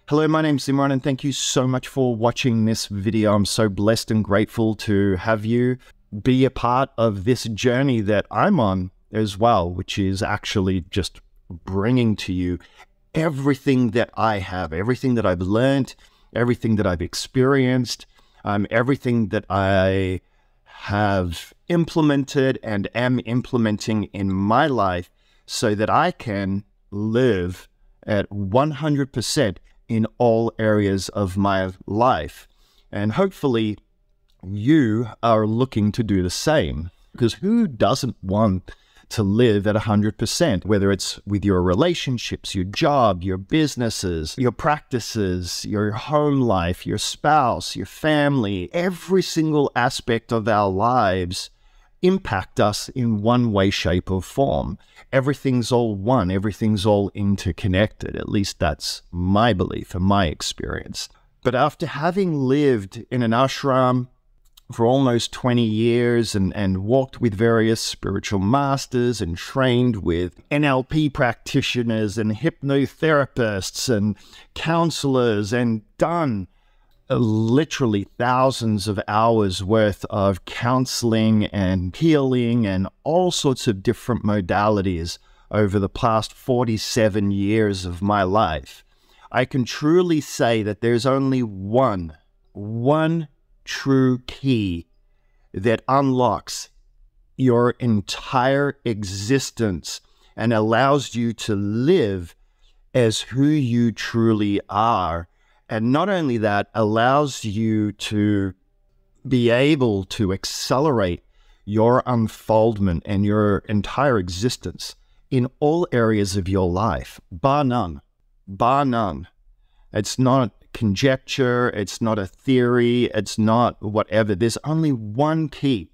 Hello, my name's Zimmaron, and thank you so much for watching this video. I'm so blessed and grateful to have you be a part of this journey that I'm on as well, which is actually just bringing to you everything that I have, everything that I've learned, everything that I've experienced, everything that I have implemented and am implementing in my life so that I can live at 100% in all areas of my life. And hopefully you are looking to do the same, because who doesn't want to live at 100%, whether it's with your relationships, your job, your businesses, your practices, your home life, your spouse, your family. Every single aspect of our lives impact us in one way, shape, or form. Everything's all one. Everything's all interconnected. At least that's my belief and my experience. But after having lived in an ashram for almost 20 years and walked with various spiritual masters and trained with NLP practitioners and hypnotherapists and counselors and done literally thousands of hours worth of counseling and healing and all sorts of different modalities over the past 47 years of my life, I can truly say that there's only one true key that unlocks your entire existence and allows you to live as who you truly are. And not only that, allows you to be able to accelerate your unfoldment and your entire existence in all areas of your life, bar none, bar none. It's not conjecture, it's not a theory, it's not whatever. There's only one key,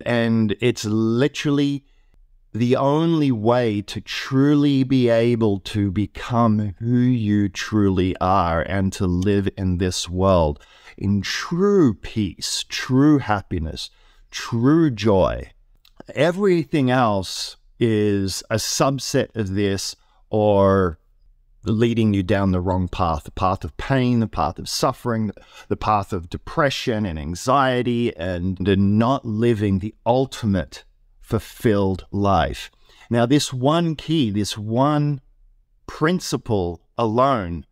and it's literally the only way to truly be able to become who you truly are and to live in this world in true peace, true happiness, true joy. Everything else is a subset of this, or leading you down the wrong path, the path of pain, the path of suffering, the path of depression and anxiety, and not living the ultimate fulfilled life. Now, this one key, this one principle alone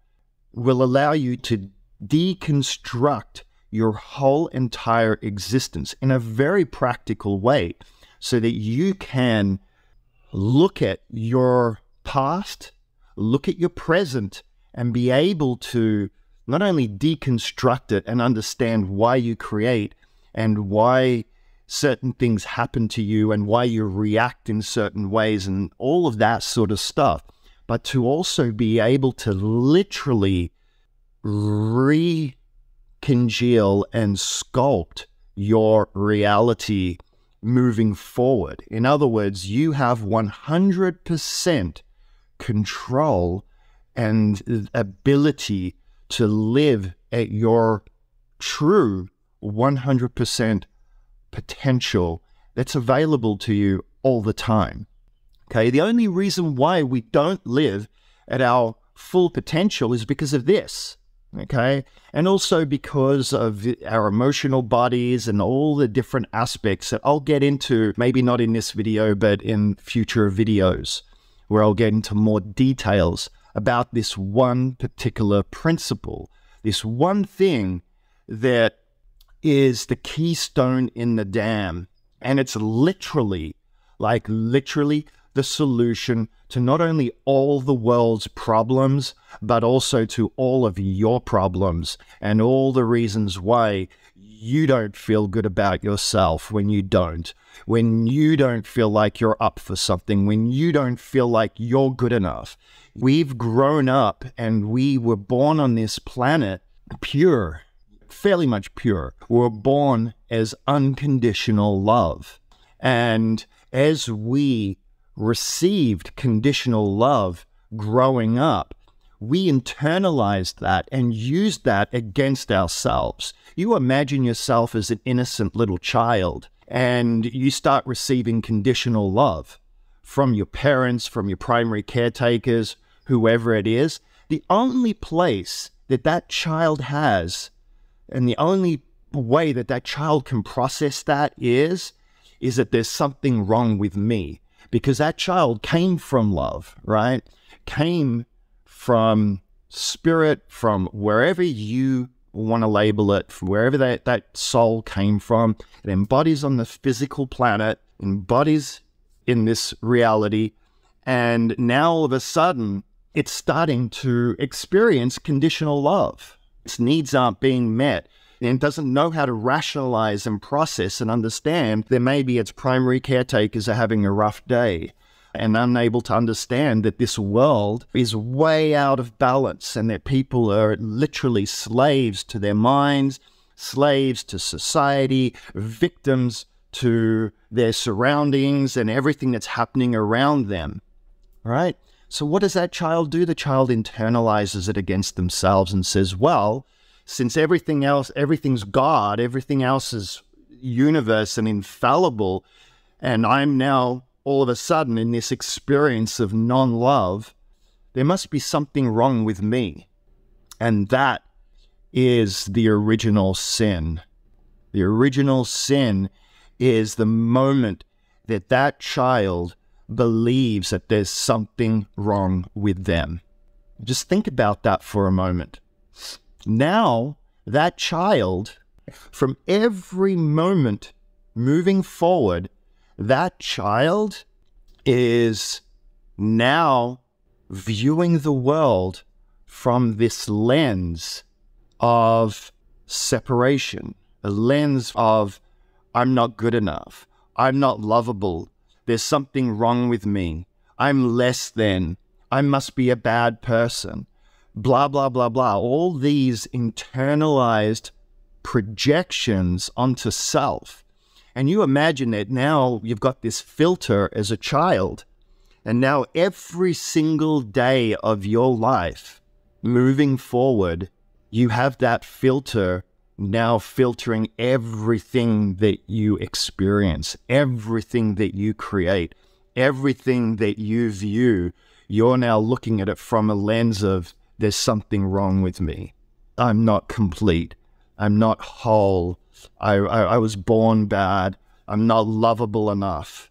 will allow you to deconstruct your whole entire existence in a very practical way so that you can look at your past, look at your present, and be able to not only deconstruct it and understand why you create and why certain things happen to you and why you react in certain ways and all of that sort of stuff, but to also be able to literally recongeal and sculpt your reality moving forward. In other words, you have 100% control and ability to live at your true 100% potential that's available to you all the time. Okay, the only reason why we don't live at our full potential is because of this. Okay, and also because of our emotional bodies and all the different aspects that I'll get into, maybe not in this video, but in future videos, where I'll get into more details about this one particular principle, this one thing that is the keystone in the dam. And it's literally the solution to not only all the world's problems, but also to all of your problems and all the reasons why you don't feel good about yourself when you don't feel like you're up for something, when you don't feel like you're good enough. We've grown up and we were born on this planet pure, fairly much pure. We're born as unconditional love. And as we received conditional love growing up, we internalized that and used that against ourselves. You imagine yourself as an innocent little child, and you start receiving conditional love from your parents, from your primary caretakers, whoever it is, The only place that that child has, and the only way that that child can process that is that there's something wrong with me. Because that child came from love, right? Came from spirit, from wherever you want to label it, from wherever that soul came from. It embodies on the physical planet, embodies in this reality, and now all of a sudden, it's starting to experience conditional love. Its needs aren't being met, and doesn't know how to rationalize and process and understand that maybe its primary caretakers are having a rough day and unable to understand that this world is way out of balance and that people are literally slaves to their minds, slaves to society, victims to their surroundings and everything that's happening around them, right? So what does that child do? The child internalizes it against themselves and says, well, since everything's God, everything else is universe and infallible, and I'm now all of a sudden in this experience of non-love, there must be something wrong with me. And that is the original sin. The original sin is the moment that that child believes that there's something wrong with them. Just think about that for a moment. Now, that child, from every moment moving forward, that child is now viewing the world from this lens of separation, a lens of, I'm not good enough, I'm not lovable, there's something wrong with me, I'm less than, I must be a bad person. Blah, blah, blah, blah. All these internalized projections onto self. And you imagine that now you've got this filter as a child. And now every single day of your life, moving forward, you have that filter now filtering everything that you experience, everything that you create, everything that you view. You're now looking at it from a lens of, there's something wrong with me. I'm not complete. I'm not whole. I was born bad. I'm not lovable enough.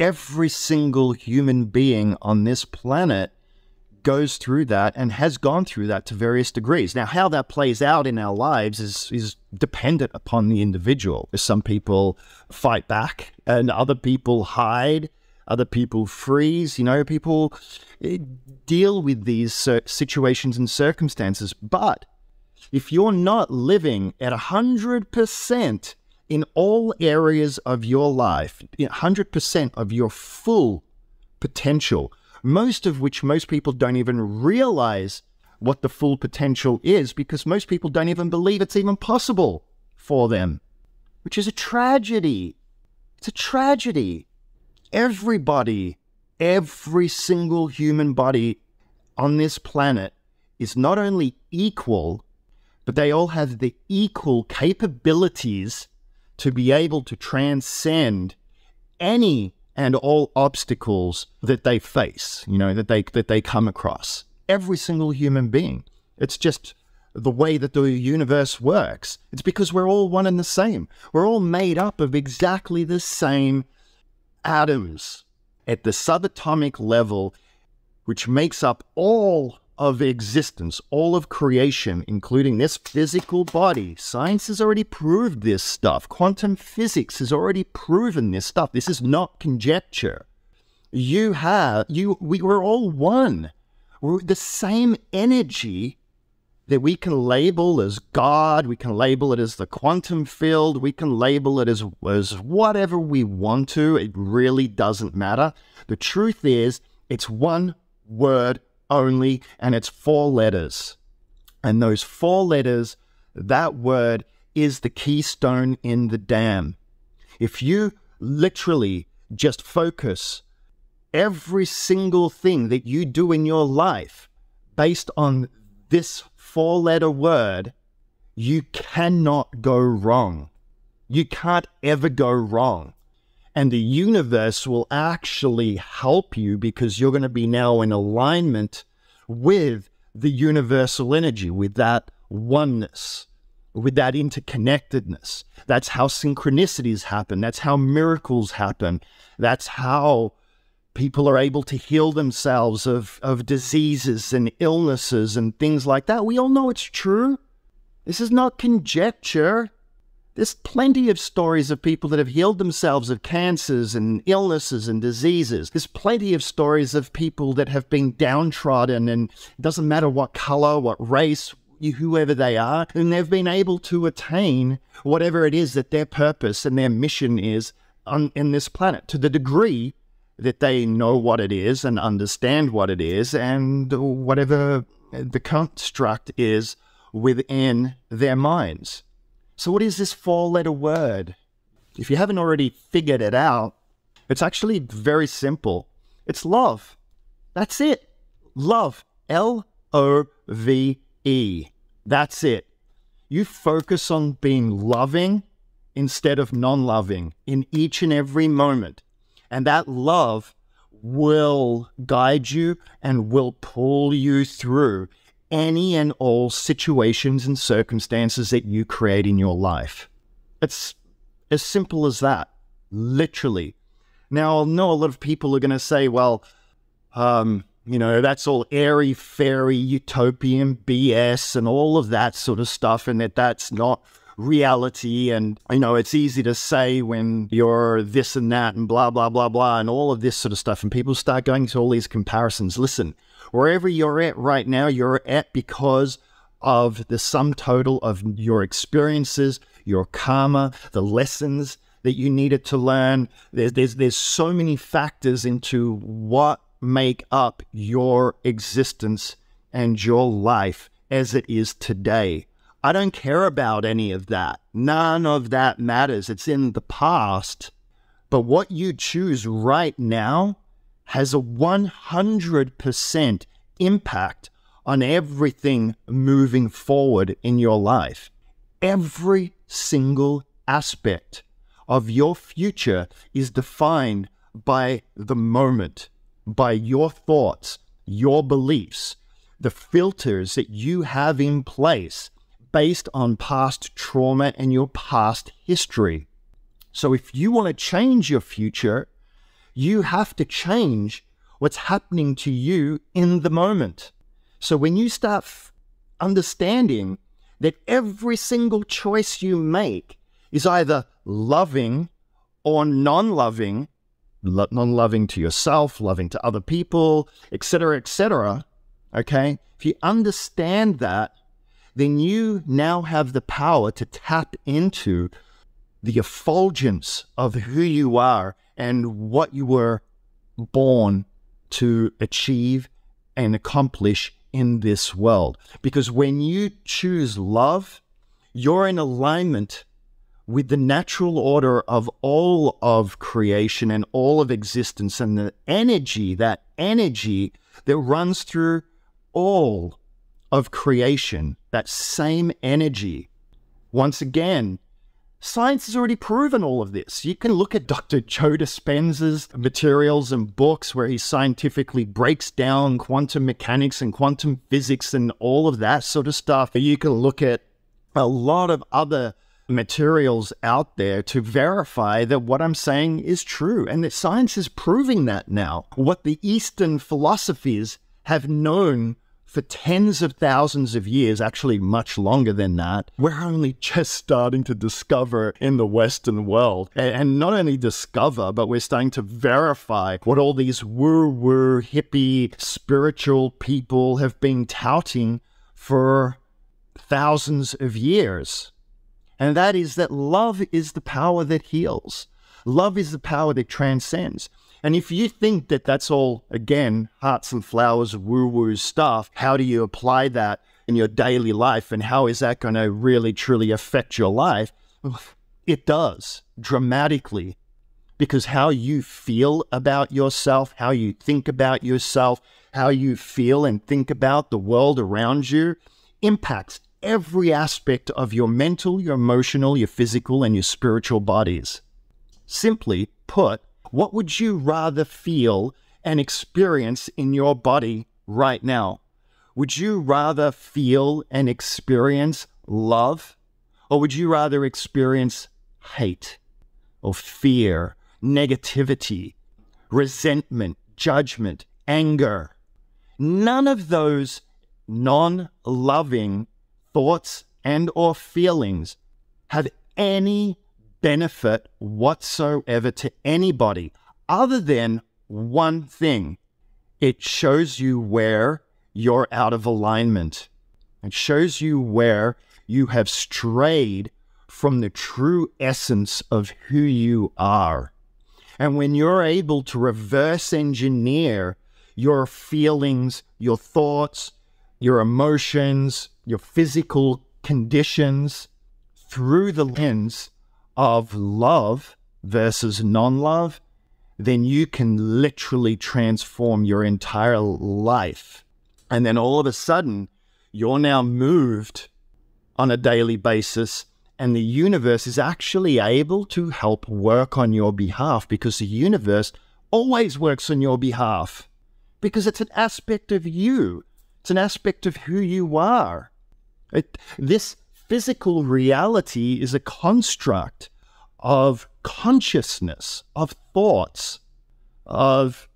Every single human being on this planet goes through that and has gone through that to various degrees. Now, how that plays out in our lives is dependent upon the individual. Some people fight back and other people hide. Other people freeze, people deal with these situations and circumstances. But if you're not living at 100% in all areas of your life, 100% of your full potential, most of which most people don't even realize what the full potential is because most people don't even believe it's even possible for them, which is a tragedy. It's a tragedy. Everybody, every single human body on this planet is not only equal, but they all have the equal capabilities to be able to transcend any and all obstacles that they face, that they come across. Every single human being. It's just the way that the universe works. It's because we're all one and the same. We're all made up of exactly the same atoms at the subatomic level, which makes up all of existence, all of creation, including this physical body. Science has already proved this stuff. Quantum physics has already proven this stuff. This is not conjecture. We're all one. We're the same energy that we can label as God, we can label it as the quantum field, we can label it as whatever we want to. It really doesn't matter. The truth is, it's one word only, and it's 4 letters. And those 4 letters, that word is the keystone in the dam. If you literally just focus every single thing that you do in your life based on this 4-letter word, you cannot go wrong. You can't ever go wrong. And the universe will actually help you because you're going to be now in alignment with the universal energy, with that oneness, with that interconnectedness. That's how synchronicities happen. That's how miracles happen. That's how people are able to heal themselves of diseases and illnesses and things like that. We all know it's true. This is not conjecture. There's plenty of stories of people that have healed themselves of cancers and illnesses and diseases. There's plenty of stories of people that have been downtrodden, and it doesn't matter what color, what race, whoever they are, and they've been able to attain whatever it is that their purpose and their mission is in this planet, to the degree that they know what it is and understand what it is and whatever the construct is within their minds. So what is this four-letter word? If you haven't already figured it out, it's actually very simple. It's love. That's it. Love. L-O-V-E. That's it. You focus on being loving instead of non-loving in each and every moment. And that love will guide you and will pull you through any and all situations and circumstances that you create in your life. It's as simple as that, literally. Now, I know a lot of people are going to say, well, that's all airy-fairy, utopian BS and all of that sort of stuff, and that's not reality. And, it's easy to say when you're this and that and blah, blah, blah, blah, and all of this sort of stuff. And people start going to all these comparisons. Listen, wherever you're at right now, you're at because of the sum total of your experiences, your karma, the lessons that you needed to learn. There's so many factors into what make up your existence and your life as it is today. I don't care about any of that. None of that matters. It's in the past. But what you choose right now has a 100% impact on everything moving forward in your life. Every single aspect of your future is defined by the moment, by your thoughts, your beliefs, the filters that you have in place based on past trauma and your past history. So if you want to change your future, you have to change what's happening to you in the moment. So when you start understanding that every single choice you make is either loving or non-loving, non-loving to yourself, loving to other people, etc., okay? If you understand that, then you now have the power to tap into the effulgence of who you are and what you were born to achieve and accomplish in this world. Because when you choose love, you're in alignment with the natural order of all of creation and all of existence, and the energy, that energy that runs through all of creation, that same energy. Once again, science has already proven all of this. You can look at Dr. Joe Dispenza's materials and books where he scientifically breaks down quantum mechanics and quantum physics and all of that sort of stuff. You can look at a lot of other materials out there to verify that what I'm saying is true, and that science is proving that now. What the Eastern philosophies have known for tens of thousands of years, actually much longer than that, we're only just starting to discover in the Western world. And not only discover, but we're starting to verify what all these woo-woo, hippie, spiritual people have been touting for thousands of years. And that is that love is the power that heals. Love is the power that transcends. And if you think that that's all, again, hearts and flowers, woo-woo stuff, how do you apply that in your daily life, and how is that going to really, truly affect your life? It does, dramatically. Because how you feel about yourself, how you think about yourself, how you feel and think about the world around you impacts every aspect of your mental, your emotional, your physical, and your spiritual bodies. Simply put, what would you rather feel and experience in your body right now? Would you rather feel and experience love, or would you rather experience hate or fear, negativity, resentment, judgment, anger? None of those non-loving thoughts and or feelings have any benefit whatsoever to anybody other than one thing. It shows you where you're out of alignment. It shows you where you have strayed from the true essence of who you are. And when you're able to reverse engineer your feelings, your thoughts, your emotions, your physical conditions through the lens of love versus non-love, then you can literally transform your entire life. And then all of a sudden, you're now moved on a daily basis, and the universe is actually able to help work on your behalf, because the universe always works on your behalf, because it's an aspect of you. It's an aspect of who you are. This physical reality is a construct of consciousness, of thoughts, of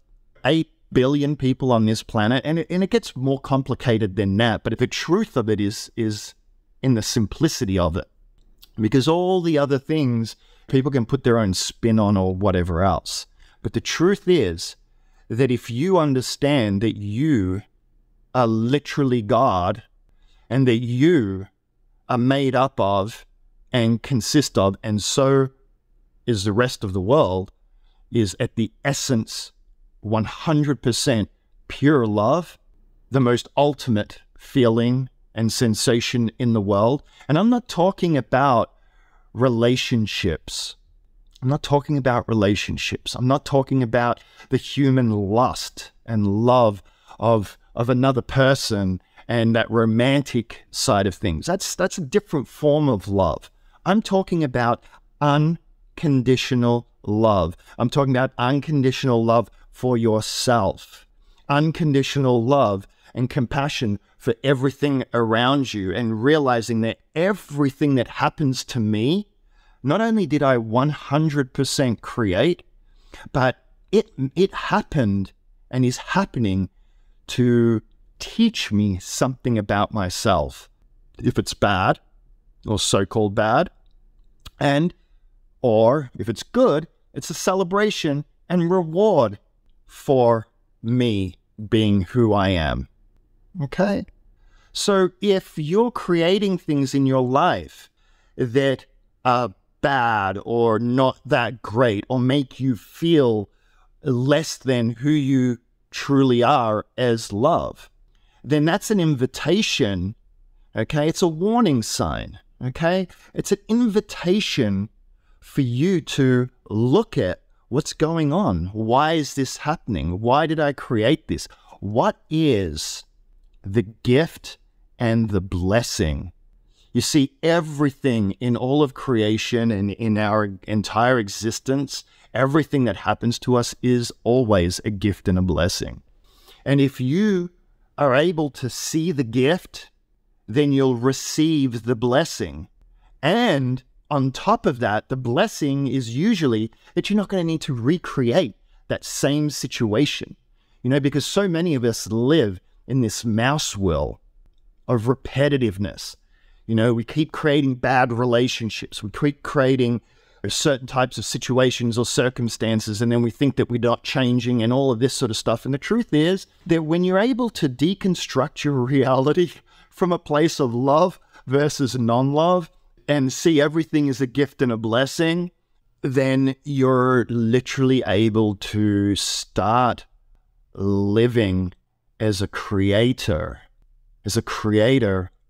8 billion people on this planet, and it gets more complicated than that. But the truth of it is in the simplicity of it, because all the other things people can put their own spin on or whatever else. But the truth is that if you understand that you are literally God, and that you are made up of and consist of, and so is the rest of the world, is at the essence 100% pure love, the most ultimate feeling and sensation in the world. And I'm not talking about relationships. I'm not talking about relationships. I'm not talking about the human lust and love of another person and that romantic side of things. That's a different form of love. I'm talking about unconditional love. I'm talking about unconditional love for yourself, unconditional love and compassion for everything around you, and realizing that everything that happens to me, not only did I 100% create, but it happened and is happening to teach me something about myself. If it's bad, or so-called bad, or if it's good, it's a celebration and reward for me being who I am. Okay? So if you're creating things in your life that are bad or not that great, or make you feel less than who you truly are as love, then that's an invitation, okay? It's a warning sign, okay? It's an invitation for you to look at what's going on. Why is this happening? Why did I create this? What is the gift and the blessing? You see, everything in all of creation and in our entire existence, everything that happens to us is always a gift and a blessing. And if you are able to see the gift, then you'll receive the blessing. And on top of that, the blessing is usually that you're not going to need to recreate that same situation. You know, because so many of us live in this mouse wheel of repetitiveness. You know, we keep creating bad relationships. We keep creating certain types of situations or circumstances, and then we think that we're not changing and all of this sort of stuff. And the truth is that when you're able to deconstruct your reality from a place of love versus non-love and see everything as a gift and a blessing, then you're literally able to start living as a creator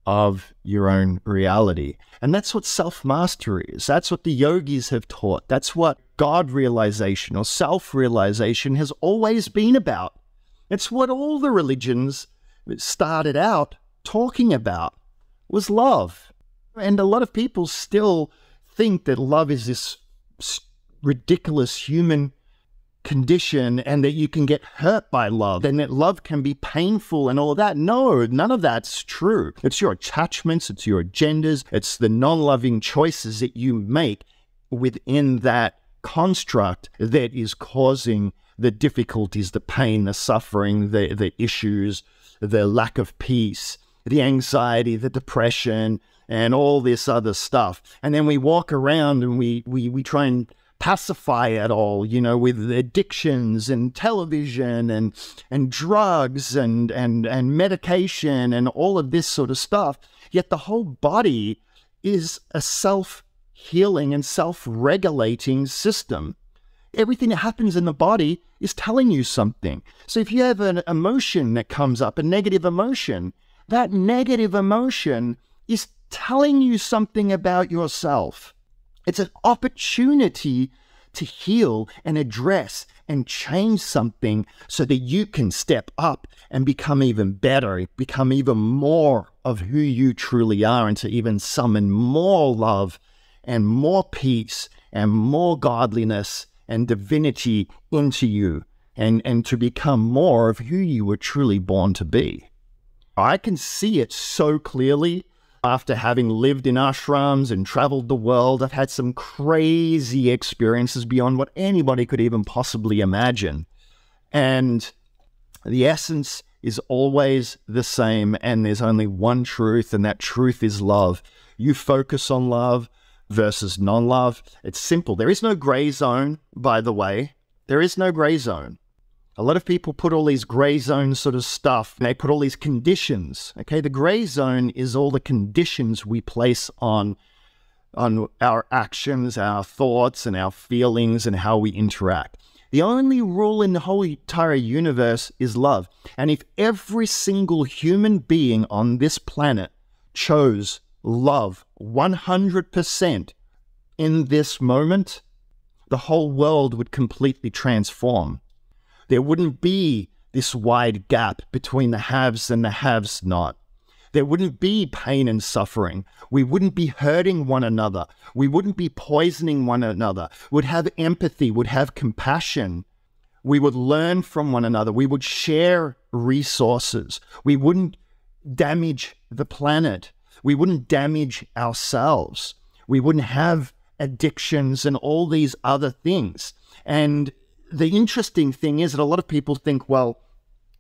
of your own reality. And that's what self-mastery is. That's what the yogis have taught. That's what God realization or self-realization has always been about. It's what all the religions started out talking about, was love. And a lot of people still think that love is this ridiculous human condition and that you can get hurt by love and that love can be painful and all of that. No, none of that's true. It's your attachments, it's your agendas, it's the non-loving choices that you make within that construct that is causing the difficulties, the pain, the suffering, the issues, the lack of peace, the anxiety, the depression, and all this other stuff. And then we walk around and we try and pacify it all, you know, with addictions and television and drugs and medication and all of this sort of stuff. Yet the whole body is a self-healing and self-regulating system. Everything that happens in the body is telling you something. So if you have an emotion that comes up, a negative emotion, that negative emotion is telling you something about yourself. It's an opportunity to heal and address and change something so that you can step up and become even better, become even more of who you truly are, and to even summon more love and more peace and more godliness and divinity into you, and to become more of who you were truly born to be. I can see it so clearly. After having lived in ashrams and traveled the world, I've had some crazy experiences beyond what anybody could even possibly imagine. And the essence is always the same, and there's only one truth, and that truth is love. You focus on love versus non-love. It's simple. There is no gray zone, by the way. There is no gray zone. A lot of people put all these gray zone sort of stuff, and they put all these conditions. Okay, the gray zone is all the conditions we place on our actions, our thoughts, and our feelings, and how we interact. The only rule in the whole entire universe is love. And if every single human being on this planet chose love 100% in this moment, the whole world would completely transform. There wouldn't be this wide gap between the haves and the haves not. There wouldn't be pain and suffering. We wouldn't be hurting one another. We wouldn't be poisoning one another. We'd have empathy, would have compassion. We would learn from one another. We would share resources. We wouldn't damage the planet. We wouldn't damage ourselves. We wouldn't have addictions and all these other things. And the interesting thing is that a lot of people think, well,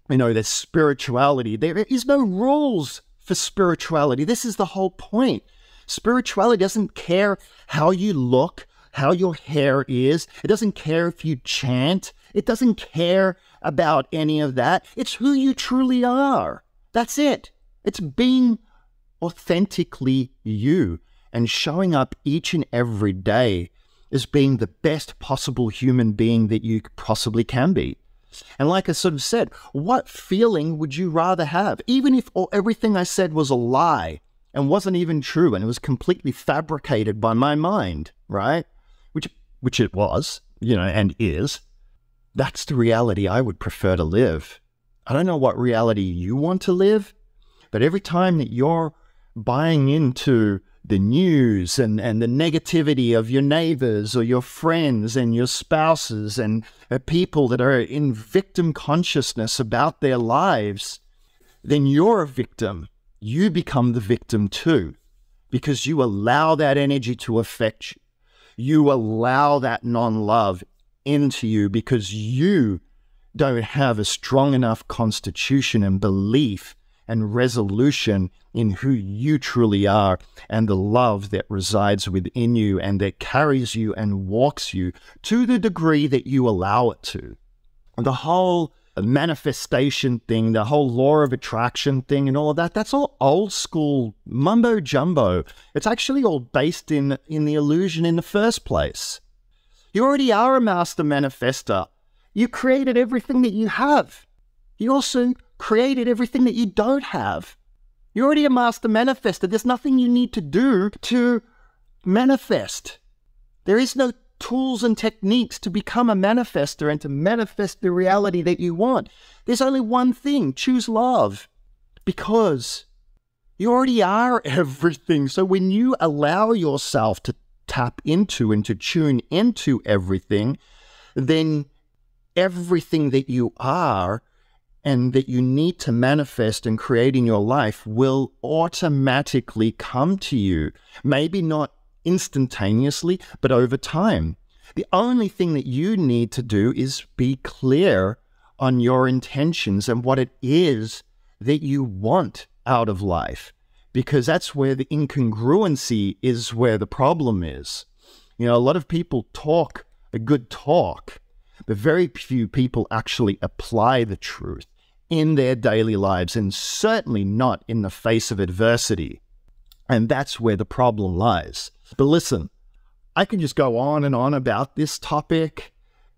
you know, there's spirituality. There is no rules for spirituality. This is the whole point. Spirituality doesn't care how you look, how your hair is. It doesn't care if you chant. It doesn't care about any of that. It's who you truly are. That's it. It's being authentically you and showing up each and every day as being the best possible human being that you possibly can be. And like I sort of said, what feeling would you rather have? Even if everything I said was a lie and wasn't even true and it was completely fabricated by my mind, right? Which it was, you know, and is. That's the reality I would prefer to live. I don't know what reality you want to live, but every time that you're buying into the news and the negativity of your neighbors or your friends and your spouses and people that are in victim consciousness about their lives, then you're a victim. You become the victim too, because you allow that energy to affect you. You allow that non-love into you because you don't have a strong enough constitution and belief and resolution in who you truly are and the love that resides within you and that carries you and walks you to the degree that you allow it to. The whole manifestation thing, the whole law of attraction thing and all of that, that's all old school mumbo jumbo. It's actually all based in the illusion in the first place. You already are a master manifester. You created everything that you have. You also created everything that you don't have. You're already a master manifester. There's nothing you need to do to manifest. There is no tools and techniques to become a manifester and to manifest the reality that you want. There's only one thing: choose love, because you already are everything. So when you allow yourself to tap into and to tune into everything, then everything that you are and that you need to manifest and create in your life will automatically come to you. Maybe not instantaneously, but over time. The only thing that you need to do is be clear on your intentions and what it is that you want out of life, because that's where the incongruency is, where the problem is. You know, a lot of people talk a good talk, but very few people actually apply the truth in their daily lives, and certainly not in the face of adversity. And that's where the problem lies. But listen, I can just go on and on about this topic,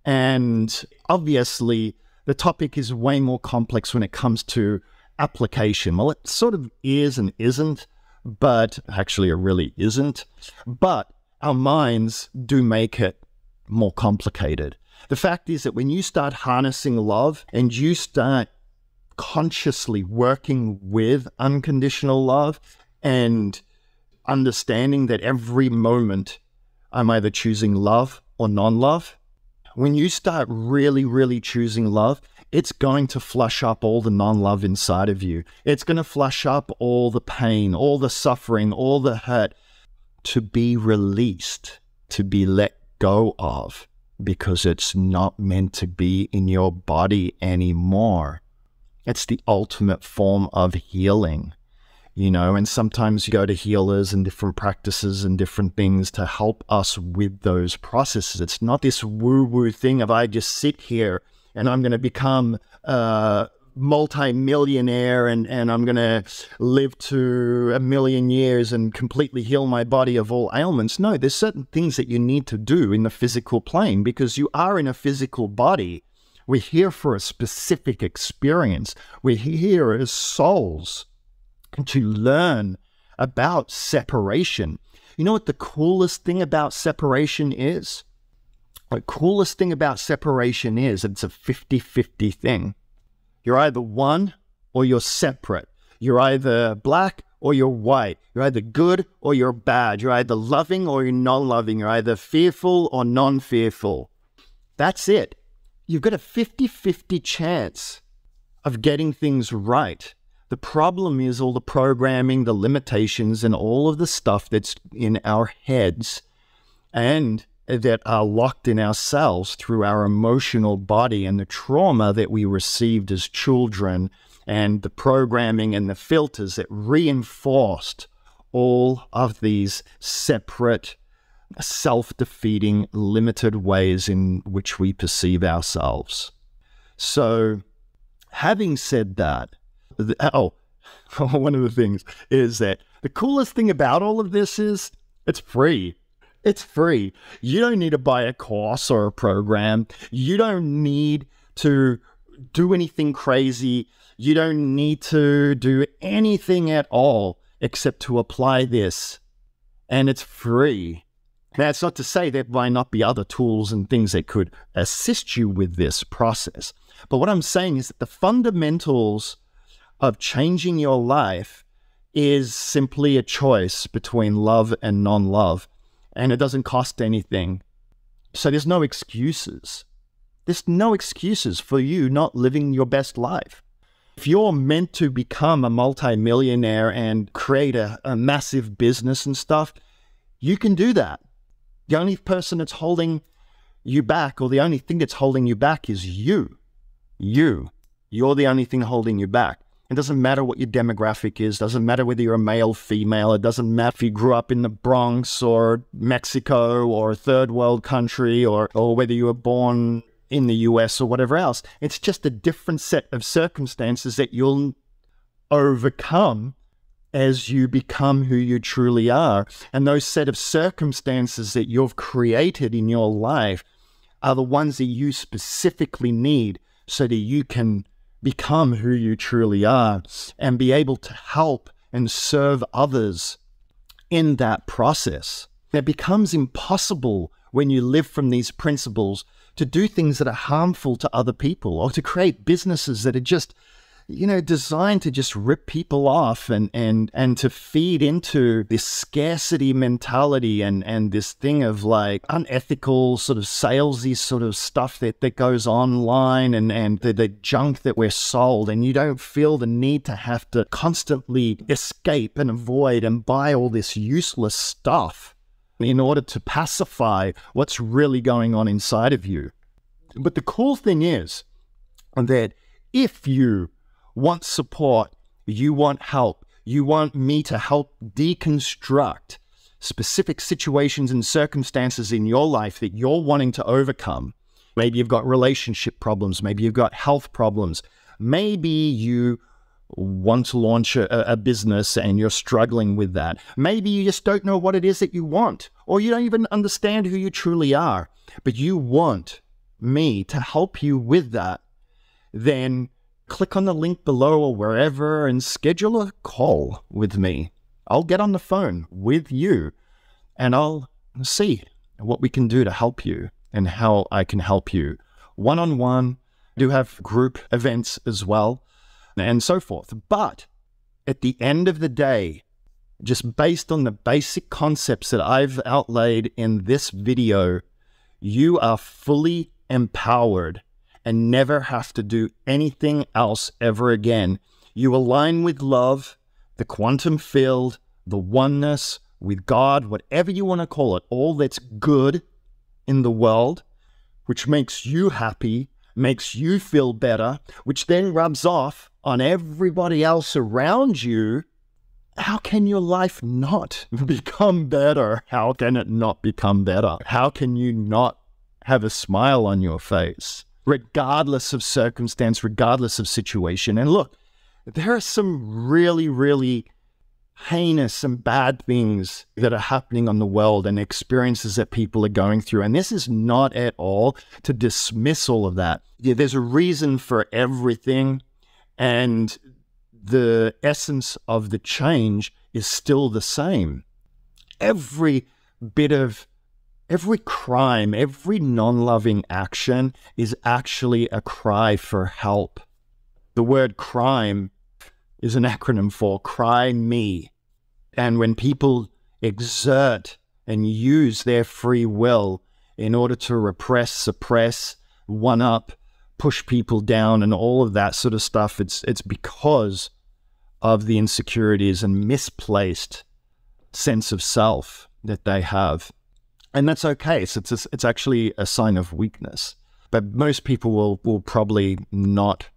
and obviously the topic is way more complex when it comes to application. Well, it sort of is and isn't, but actually it really isn't. But our minds do make it more complicated. The fact is that when you start harnessing love and you start consciously working with unconditional love and understanding that every moment I'm either choosing love or non-love, when you start really, really choosing love, it's going to flush up all the non-love inside of you. It's going to flush up all the pain, all the suffering, all the hurt, to be released, to be let go of, because it's not meant to be in your body anymore. It's the ultimate form of healing, you know, and sometimes you go to healers and different practices and different things to help us with those processes. It's not this woo-woo thing of I just sit here and I'm going to become a multi-millionaire and I'm going to live to 1,000,000 years and completely heal my body of all ailments. No, there's certain things that you need to do in the physical plane because you are in a physical body. We're here for a specific experience. We're here as souls to learn about separation. You know what the coolest thing about separation is? The coolest thing about separation is it's a 50-50 thing. You're either one or you're separate. You're either black or you're white. You're either good or you're bad. You're either loving or you're non-loving. You're either fearful or non-fearful. That's it. You've got a 50-50 chance of getting things right. The problem is all the programming, the limitations, and all of the stuff that's in our heads and that are locked in ourselves through our emotional body and the trauma that we received as children and the programming and the filters that reinforced all of these separate, self-defeating, limited ways in which we perceive ourselves. So, having said that, one of the things is that the coolest thing about all of this is it's free. It's free. You don't need to buy a course or a program. You don't need to do anything crazy. You don't need to do anything at all except to apply this. And it's free. Now, it's not to say there might not be other tools and things that could assist you with this process. But what I'm saying is that the fundamentals of changing your life is simply a choice between love and non-love. And it doesn't cost anything. So there's no excuses. There's no excuses for you not living your best life. If you're meant to become a multi-millionaire and create a massive business and stuff, you can do that. The only person that's holding you back, or the only thing that's holding you back, is you. You're the only thing holding you back. It doesn't matter what your demographic is. Doesn't matter whether you're a male, female. It doesn't matter if you grew up in the Bronx or Mexico or a third world country or whether you were born in the US or whatever else. It's just a different set of circumstances that you'll overcome as you become who you truly are. And those set of circumstances that you've created in your life are the ones that you specifically need so that you can become who you truly are and be able to help and serve others in that process. It becomes impossible when you live from these principles to do things that are harmful to other people or to create businesses that are just designed to just rip people off and to feed into this scarcity mentality and this thing of like unethical sort of salesy sort of stuff that goes online and the junk that we're sold. And you don't feel the need to have to constantly escape and avoid and buy all this useless stuff in order to pacify what's really going on inside of you. But the cool thing is that if you want support, you want help, you want me to help deconstruct specific situations and circumstances in your life that you're wanting to overcome. Maybe you've got relationship problems, maybe you've got health problems, maybe you want to launch a business and you're struggling with that. Maybe you just don't know what it is that you want, or you don't even understand who you truly are, but you want me to help you with that. Then click on the link below or wherever and schedule a call with me. I'll get on the phone with you and I'll see what we can do to help you and how I can help you. One-on-one, do have group events as well, and so forth. But at the end of the day, just based on the basic concepts that I've outlaid in this video, you are fully empowered and never have to do anything else ever again. You align with love, the quantum field, the oneness, with God, whatever you want to call it, all that's good in the world, which makes you happy, makes you feel better, which then rubs off on everybody else around you. How can your life not become better? How can it not become better? How can you not have a smile on your face, regardless of circumstance, regardless of situation? And look, there are some really, really heinous and bad things that are happening on the world and experiences that people are going through. And this is not at all to dismiss all of that. Yeah, there's a reason for everything. And the essence of the change is still the same. Every crime, every non-loving action is actually a cry for help. The word crime is an acronym for cry me. And when people exert and use their free will in order to repress, suppress, one-up, push people down and all of that sort of stuff, it's because of the insecurities and misplaced sense of self that they have. And that's okay. So it's actually a sign of weakness. But most people will probably not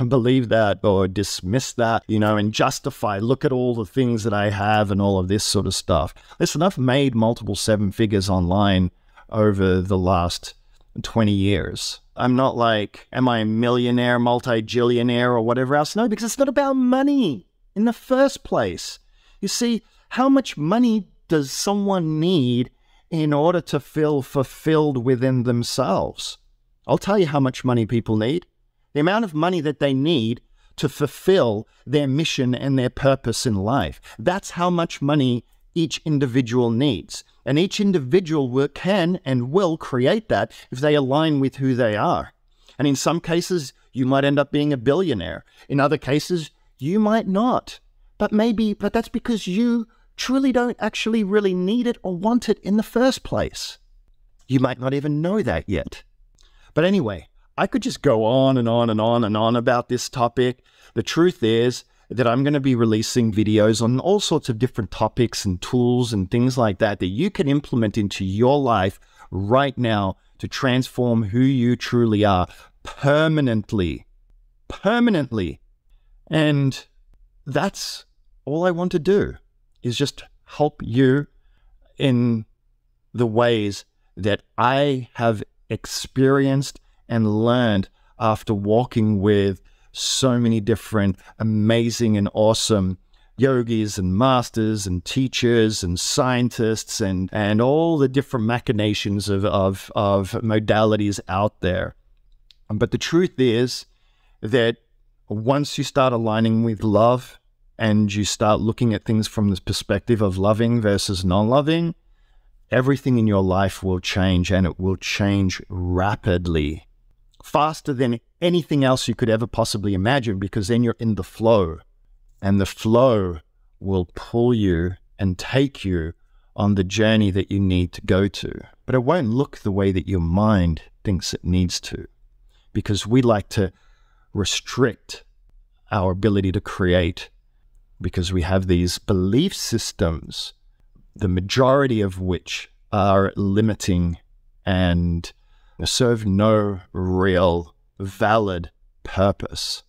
believe that or dismiss that, and justify, look at all the things that I have and all of this sort of stuff. Listen, I've made multiple seven figures online over the last 20 years. I'm not like, am I a millionaire, multi-jillionaire or whatever else? No, because it's not about money in the first place. You see, how much money does someone need in order to feel fulfilled within themselves? I'll tell you how much money people need. The amount of money that they need to fulfill their mission and their purpose in life. That's how much money each individual needs. And each individual can and will create that if they align with who they are. And in some cases, you might end up being a billionaire. In other cases, you might not. But that's because you truly don't actually really need it or want it in the first place. You might not even know that yet. But anyway, I could just go on and on and on and on about this topic. The truth is that I'm going to be releasing videos on all sorts of different topics and tools and things like that you can implement into your life right now to transform who you truly are permanently. And that's all I want to do, is just help you in the ways that I have experienced and learned after walking with so many different amazing and awesome yogis and masters and teachers and scientists and all the different machinations of modalities out there. But the truth is that once you start aligning with love and you start looking at things from the perspective of loving versus non-loving, everything in your life will change, and it will change rapidly. faster than anything else you could ever possibly imagine, because then you're in the flow, and the flow will pull you and take you on the journey that you need to go to. But it won't look the way that your mind thinks it needs to, because we like to restrict our ability to create, because we have these belief systems, the majority of which are limiting and serve no real valid purpose,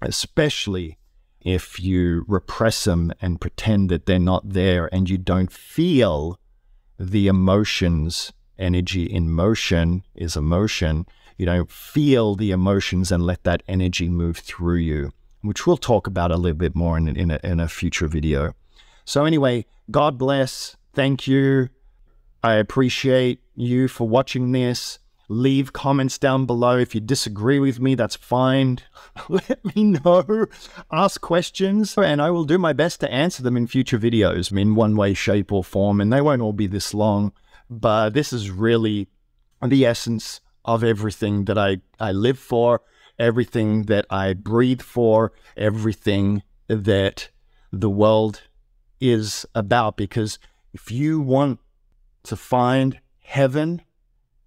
especially if you repress them and pretend that they're not there, and you don't feel the emotions. Energy in motion is emotion. You don't feel the emotions and let that energy move through you, which we'll talk about a little bit more in a future video. So anyway, God bless. Thank you. I appreciate you for watching this. Leave comments down below. If you disagree with me, that's fine. Let me know. Ask questions, and I will do my best to answer them in future videos in one way, shape, or form. And they won't all be this long, but this is really the essence of everything that I live for, everything that I breathe for, everything that the world is about. Because if you want to find heaven,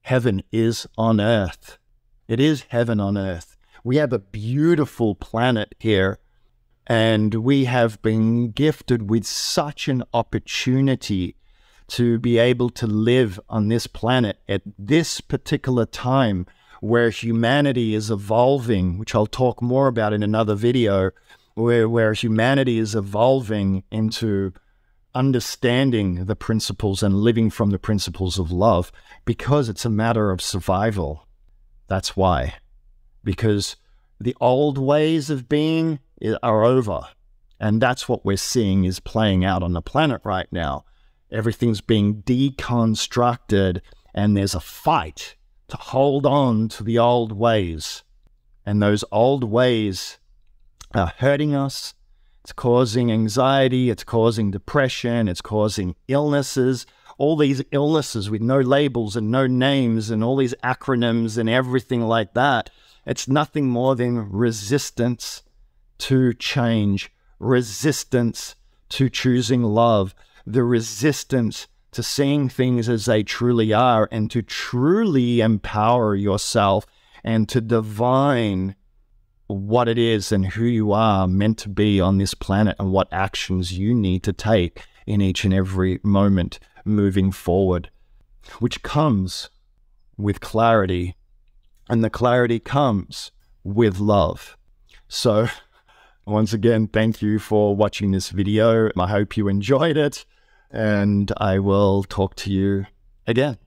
heaven is on earth. It is heaven on earth. We have a beautiful planet here, and we have been gifted with such an opportunity to be able to live on this planet at this particular time where humanity is evolving, which I'll talk more about in another video, where humanity is evolving into understanding the principles and living from the principles of love, because it's a matter of survival. That's why. Because the old ways of being are over. And that's what we're seeing is playing out on the planet right now. Everything's being deconstructed, and there's a fight to hold on to the old ways. And those old ways are hurting us. It's causing anxiety, it's causing depression, it's causing illnesses, all these illnesses with no labels and no names and all these acronyms and everything like that. It's nothing more than resistance to change, resistance to choosing love, the resistance to seeing things as they truly are, and to truly empower yourself and to divine what it is and who you are meant to be on this planet, and what actions you need to take in each and every moment moving forward, which comes with clarity, and the clarity comes with love. So once again, thank you for watching this video. I hope you enjoyed it, and I will talk to you again.